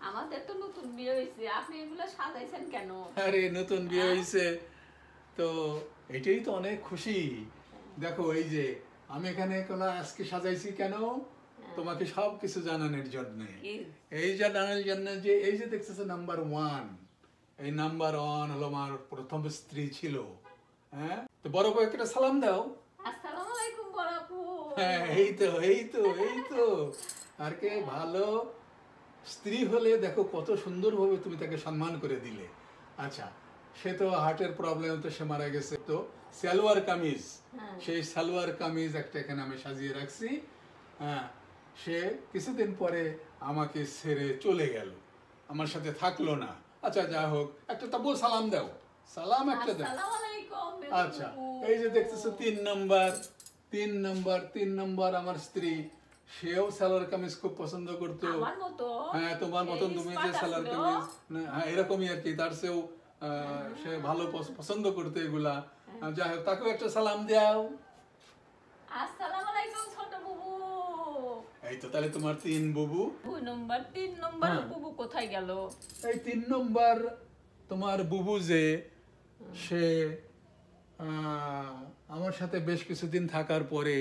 আমাদের তো নতুন বিয়ে হয়েছে, আপনি এগুলো সাজাইছেন কেন? আরে নতুন বিয়ে হয়েছে তো এটাই তো অনেক খুশি। দেখো এই যে আমি এখানে কোনো আজকে সাজাইছি কেন, তোমাকে সব কিছু জানানোর জন্য। এই জানানোর জন্য যে এই যে দেখতেছো নাম্বার 1, এই নাম্বার 1 হলো আমার প্রথম স্ত্রী ছিল। হ্যাঁ, তো বড় বউ একটা সালাম দাও। আসসালামু আলাইকুম বড় আপু। হ্যাঁ, এই তো আর কে ভালো স্ত্রী হলে দেখো কত সুন্দরভাবে তুমি তাকে সম্মান করে দিলে। আচ্ছা, সে তো হার্টের প্রবলেম, তো সে মারা গেছে। তো সালোয়ার কামিজ, সেই সালোয়ার কামিজ একটা এখানে আমি সাজিয়ে রাখছি। হ্যাঁ, সে কিছুদিন পরে আমাকে ছেড়ে চলে গেল, আমার সাথে থাকলো না। আচ্ছা যা হোক, একটা তবু সালাম দাও, সালাম একটা দাও। আসসালামু আলাইকুম। আচ্ছা, এই যে দেখতেছো 3 নম্বর আমার স্ত্রী, সেও সালোয়ার কামিজ খুব পছন্দ করতো। আমার মতো? হ্যাঁ, তোমার মতন, তুমি যে সালোয়ার কামিজ, হ্যাঁ এরকমই আর কি, তার সেও সে ভালো পছন্দ করতো এগুলা। যাই হোক, তাকেও একটা সালাম দাও। আসসালামু আলাইকুম ছোট বুবু। এই তো, তাহলে তোমার 3 বুবু। 3 নম্বর বুবু কোথায় গেল? এই 3 নম্বর তোমার বুবু যে, সে আমার সাথে বেশ কিছুদিন থাকার পরে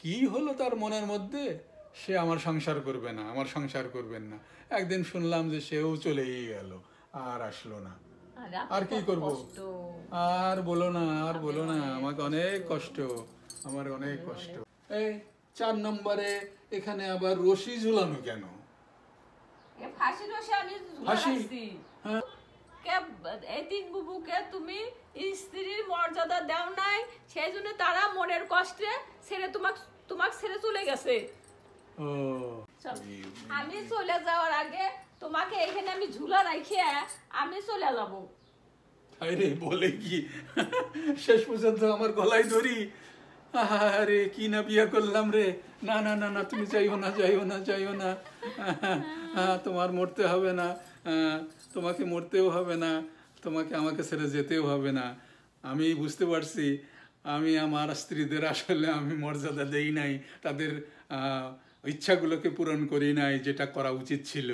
কি হলো তার মনের মধ্যে, সে আমার সংসার করবে না, আমার সংসার করবেন না। একদিন শুনলাম যে সেও চলেই গেল, আর আসলো না। আর কি করব, আর বলো না, আমাকে অনেক কষ্ট, আমার অনেক কষ্ট। এই 4 নম্বরে এখানে আবার রশি ঝুলানো কেন? ফাঁসি রশি আমি ঝুলাচ্ছি। হ্যাঁ, এই 3 বুবুকে তুমি স্ত্রীর মর্যাদা দাও নাই, সেই জন্য তারা মনের কষ্টে ছেড়ে তোমাকে ছেড়ে চলে গেছে। ও, আমি চলে যাওয়ার আগে তোমাকে এখানে আমি ঝুলা রাখি, আমি চলে যাব। আরে বলে কি, শেষ পর্যন্ত আমার গলায় ধরি। আরে কি না বিয়ে করলাম রে। না না না না, তুমি যাইও না। তোমার মরতে হবে না, তোমাকে মরতেও হবে না, তোমাকে আমাকে ছেড়ে যেতেও হবে না। আমি বুঝতে পারছি, আমি আমার স্ত্রীদের আসলে আমি মর্যাদা দেই নাই, তাদের ইচ্ছাগুলোকে পূরণ করি নাই, যেটা করা উচিত ছিল।